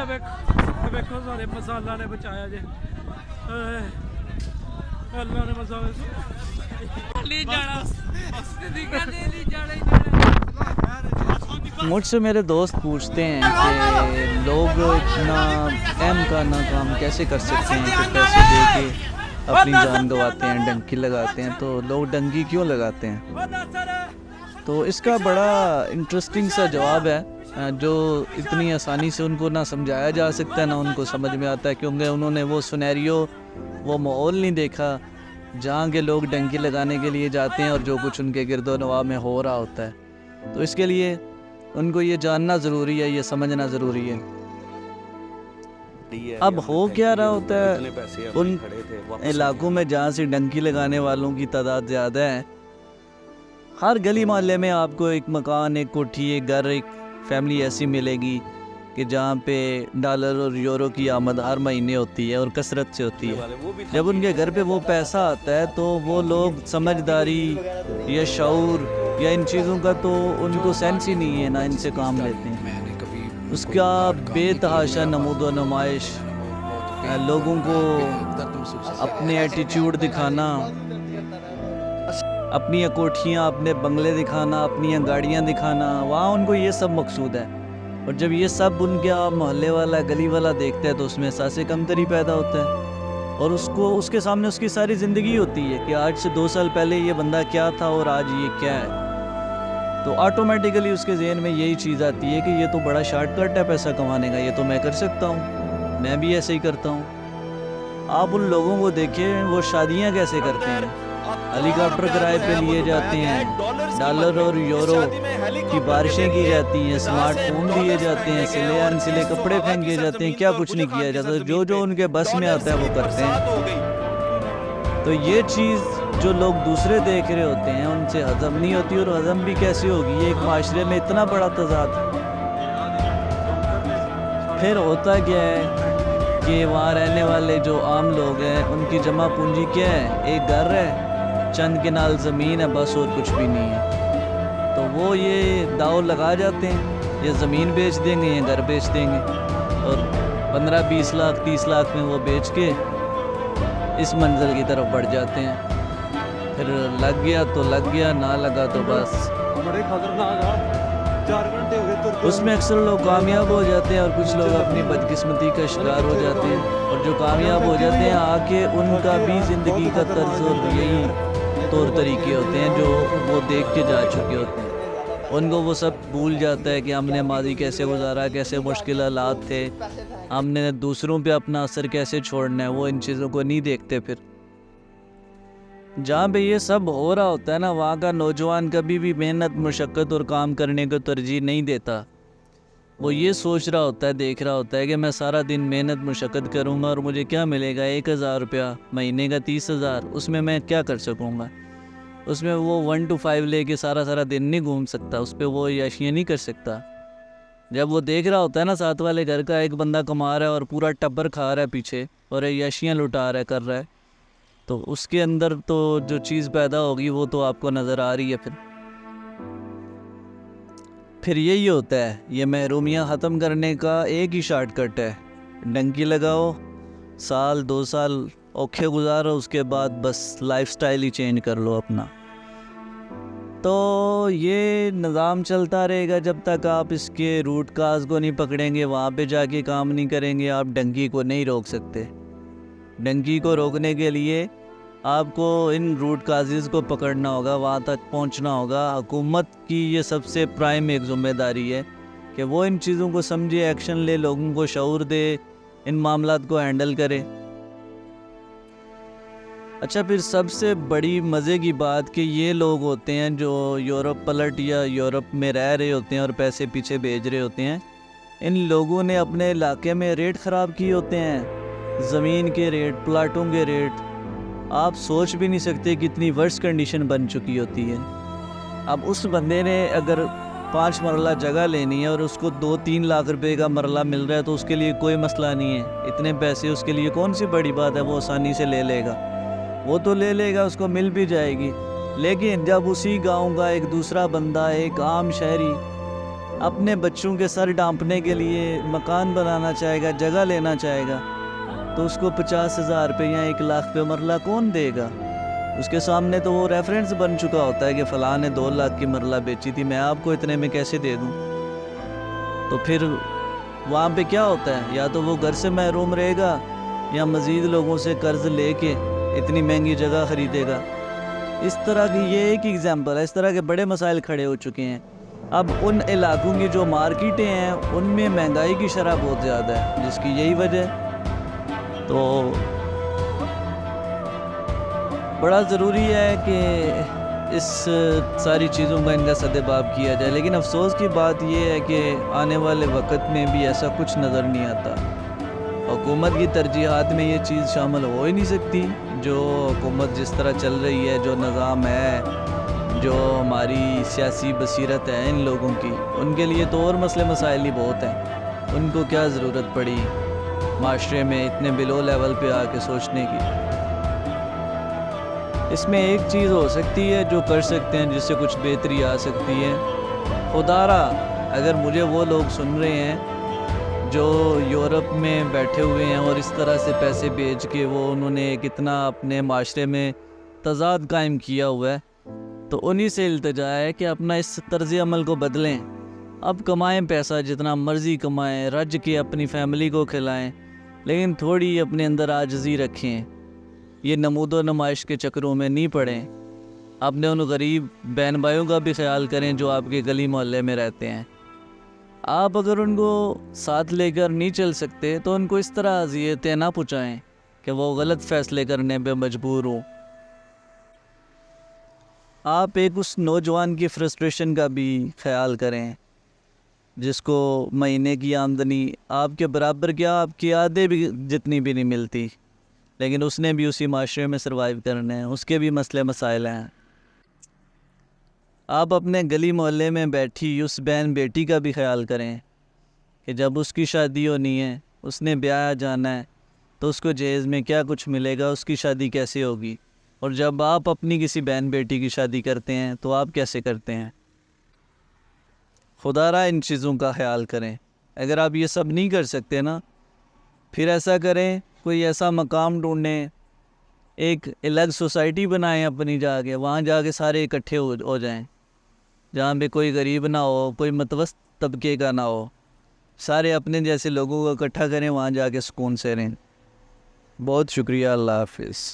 देखो सारे मसाला ने बचाया जे अल्लाह ने मसाले ले जाना ले जाना मुझसे मेरे दोस्त पूछते हैं कि लोग इतना अहम का काम कैसे कर सकते हैं कि पैसे दे के अपनी जान गंवाते हैं, डंकी लगाते हैं। तो लोग डंकी क्यों लगाते हैं? तो इसका बड़ा इंटरेस्टिंग सा जवाब है जो इतनी आसानी से उनको ना समझाया जा सकता है ना उनको समझ में आता है, क्योंकि उन्होंने वो सिनेरियो, वो माहौल नहीं देखा जहाँ के लोग डंकी लगाने के लिए जाते हैं और जो कुछ उनके गिरदो नवाह में हो रहा होता है। तो इसके लिए उनको ये जानना ज़रूरी है, ये समझना ज़रूरी है। अब हो क्या रहा होता है उन इलाकों में जहाँ से डंकी लगाने वालों की तादाद ज़्यादा है, हर गली मोहल्ले में आपको एक मकान, एक कोठी, एक घर, एक फैमिली ऐसी मिलेगी कि जहाँ पे डॉलर और यूरो की आमद हर महीने होती है और कसरत से होती है। जब उनके घर पे वो पैसा आता है तो वो लोग समझदारी या शऊर या इन चीज़ों का तो उनको सेंस ही नहीं है, ना इनसे काम लेते हैं। उसका बेतहाशा नमूद व नुमाइश, लोगों को अपने एटीट्यूड दिखाना, अपनी कोठियाँ, अपने बंगले दिखाना, अपनी गाड़ियाँ दिखाना, वहाँ उनको ये सब मकसूद है। और जब ये सब उनके मोहल्ले वाला, गली वाला देखता है तो उसमें एहसास कमतरी पैदा होता है और उसके सामने उसकी सारी ज़िंदगी होती है कि आज से 2 साल पहले ये बंदा क्या था और आज ये क्या है। तो ऑटोमेटिकली उसके ज़हन में यही चीज़ आती है कि ये तो बड़ा शॉर्टकट है पैसा कमाने का, ये तो मैं कर सकता हूँ, मैं भी ऐसे ही करता हूँ। आप उन लोगों को देखें वो शादियाँ कैसे करते हैं, हेलीकॉप्टर किराए पे लिए जाते हैं, डॉलर और यूरो की बारिशें की जाती हैं, स्मार्टफोन दिए जाते हैं, सिले अनसिले कपड़े फेंके जाते हैं, क्या कुछ नहीं किया जाता, जो उनके बस में आता है वो करते हैं। तो ये चीज़ जो लोग दूसरे देख रहे होते हैं उनसे हजम नहीं होती, और हजम भी कैसे होगी, ये एक माशरे में इतना बड़ा तजाद। फिर होता क्या है कि वहाँ रहने वाले जो आम लोग हैं उनकी जमा पूंजी क्या है, एक घर है, चंद किनाल ज़मीन है, बस और कुछ भी नहीं है। तो वो ये दाव लगा जाते हैं, ये ज़मीन बेच देंगे, ये घर बेच देंगे और 15-20 लाख 30 लाख में वो बेच के इस मंजिल की तरफ बढ़ जाते हैं। फिर लग गया तो लग गया, ना लगा तो बस। बड़े खतरनाक 4 घंटे हो गए। उसमें अक्सर लोग कामयाब हो जाते हैं और कुछ लोग अपनी बदकिस्मती का शिकार हो जाते हैं, और जो कामयाब हो जाते हैं आके उनका भी ज़िंदगी का तर्ज और यही तौर तरीके होते हैं जो वो देख के जा चुके होते हैं। उनको वो सब भूल जाता है कि हमने माजी कैसे गुजारा, कैसे मुश्किल हालात थे, हमने दूसरों पे अपना असर कैसे छोड़ना है, वो इन चीज़ों को नहीं देखते। फिर जहाँ पे ये सब हो रहा होता है ना, वहाँ का नौजवान कभी भी मेहनत, मुशक्क़त और काम करने को तरजीह नहीं देता। वो ये सोच रहा होता है, देख रहा होता है कि मैं सारा दिन मेहनत मुशक्क़त करूँगा और मुझे क्या मिलेगा, 1000 रुपया महीने का, 30,000, उसमें मैं क्या कर सकूँगा। उसमें वो 1 to 5 लेके सारा दिन नहीं घूम सकता, उस पर वो याशियाँ नहीं कर सकता। जब वो देख रहा होता है ना साथ वाले घर का एक बंदा कमा रहा है और पूरा टब्बर खा रहा है पीछे और याशियाँ लुटा रहा है, कर रहा है, तो उसके अंदर तो जो चीज़ पैदा होगी वो तो आपको नज़र आ रही है। फिर यही होता है, ये महरूमियाँ ख़त्म करने का एक ही शॉर्टकट है, डंकी लगाओ, 1-2 साल औखे गुजारो, उसके बाद बस लाइफस्टाइल ही चेंज कर लो अपना। तो ये निज़ाम चलता रहेगा जब तक आप इसके रूट काज को नहीं पकड़ेंगे, वहाँ पे जाके काम नहीं करेंगे, आप डंकी को नहीं रोक सकते। डंकी को रोकने के लिए आपको इन रूट काजेज़ को पकड़ना होगा, वहाँ तक पहुँचना होगा। हुकूमत की ये सबसे प्राइम एक ज़िम्मेदारी है कि वो इन चीज़ों को समझे, एक्शन ले, लोगों को शऊर दे, इन मामलात को हैंडल करे। अच्छा, फिर सबसे बड़ी मज़े की बात कि ये लोग होते हैं जो यूरोप पलट या यूरोप में रह रहे होते हैं और पैसे पीछे भेज रहे होते हैं, इन लोगों ने अपने इलाके में रेट ख़राब किए होते हैं, ज़मीन के रेट, प्लाटों के रेट, आप सोच भी नहीं सकते कितनी वर्स्ट कंडीशन बन चुकी होती है। अब उस बंदे ने अगर 5 मरला जगह लेनी है और उसको 2-3 लाख रुपए का मरला मिल रहा है तो उसके लिए कोई मसला नहीं है, इतने पैसे उसके लिए कौन सी बड़ी बात है, वो आसानी से ले लेगा, वो तो ले लेगा, उसको मिल भी जाएगी। लेकिन जब उसी गांव का एक दूसरा बंदा, एक आम शहरी, اپنے بچوں کے سر ڈانپنے کے لیے مکان بنانا چاہے گا، جگہ لینا چاہے گا، تو اس کو 50,000 روپے یا 1,00,000 روپے مرلہ کون دے گا؟ اس کے سامنے تو وہ ریفرنس بن چکا ہوتا ہے کہ فلاں نے 2 لاکھ کی مرلہ بیچی تھی، میں آپ کو اتنے میں کیسے دے دوں؟ تو پھر وہاں پہ کیا ہوتا ہے؟ یا تو وہ گھر سے محروم رہے گا یا مزید لوگوں سے قرض لے کے اتنی مہنگی جگہ خریدے گا۔ اس طرح کی یہ ایک ایگزامپل ہے، اس طرح کے بڑے مسائل کھڑے ہو چکے ہیں۔ اب ان علاقوں کی جو مارکیٹیں ہیں ان میں مہنگائی کی شرح بہت زیادہ ہے، جس کی یہی وجہ ہے۔ تو بڑا ضروری ہے کہ اس ساری چیزوں کا ان کا سدباب کیا جائے، لیکن افسوس کی بات یہ ہے کہ آنے والے وقت میں بھی ایسا کچھ نظر نہیں آتا۔ حکومت کی ترجیحات میں یہ چیز شامل ہو ہی نہیں سکتی۔ جو حکومت جس طرح چل رہی ہے، جو نظام ہے، جو ہماری سیاسی بصیرت ہے ان لوگوں کی، ان کے لیے تو اور مسئلے مسائل ہی بہت ہیں۔ ان کو کیا ضرورت پڑی معاشرے میں اتنے بلو لیول پہ آ کے سوچنے کی؟ اس میں ایک چیز ہو سکتی ہے جو کر سکتے ہیں، جس سے کچھ بہتری آ سکتی ہے۔ خدارا اگر مجھے وہ لوگ سن رہے ہیں جو یورپ میں بیٹھے ہوئے ہیں اور اس طرح سے پیسے بیچ کے انہوں نے کتنا اپنے معاشرے میں تضاد قائم کیا ہوا ہے، تو انہی سے التجا ہے کہ اپنا اس طرز عمل کو بدلیں۔ اب کمائیں پیسہ جتنا مرضی کمائیں، رج کے اپنی فیملی کو کھلائیں، لیکن تھوڑی اپنے اندر عاجزی رکھیں۔ یہ نمود و نمائش کے چکروں میں نہیں پڑیں۔ اپنے ان غریب بہن بھائیوں کا بھی خیال کریں جو آپ کے گلی محلے میں رہتے ہیں۔ آپ اگر ان کو ساتھ لے کر نہیں چل سکتے تو ان کو اس طرح اذیتیں نہ پہنچائیں کہ وہ غلط فیصلے کرنے پہ مجبور ہوں۔ آپ ایک اس نوجوان کی فرسٹریشن کا بھی خیال کریں جس کو مہینے کی آمدنی آپ کے برابر کیا، آپ کی آدھے بھی جتنی بھی نہیں ملتی، لیکن اس نے بھی اسی معاشرے میں سروائیو کرنے ہیں، اس کے بھی مسئلے مسائل ہیں۔ آپ اپنے گلی محلے میں بیٹھی اس بہن بیٹی کا بھی خیال کریں کہ جب اس کی شادی ہونی ہے، اس نے بیاہ جانا ہے، تو اس کو جہیز میں کیا کچھ ملے گا، اس کی شادی کیسے ہوگی، اور جب آپ اپنی کسی بہن بیٹی کی شادی کرتے ہیں تو آپ کیسے کرتے ہیں۔ خدا را ان چیزوں کا خیال کریں۔ اگر آپ یہ سب نہیں کر سکتے نا، پھر ایسا کریں، کوئی ایسا مقام ڈھونڈیں، ایک الگ سوسائٹی بنائیں اپنی، جا کے وہاں جا کے سارے اکٹھے ہو جائیں، جہاں پہ کوئی غریب نہ ہو، کوئی متوسط طبقے کا نہ ہو، سارے اپنے جیسے لوگوں کو اکٹھا کریں، وہاں جا کے سکون سے رہیں۔ بہت شکریہ، اللہ حافظ۔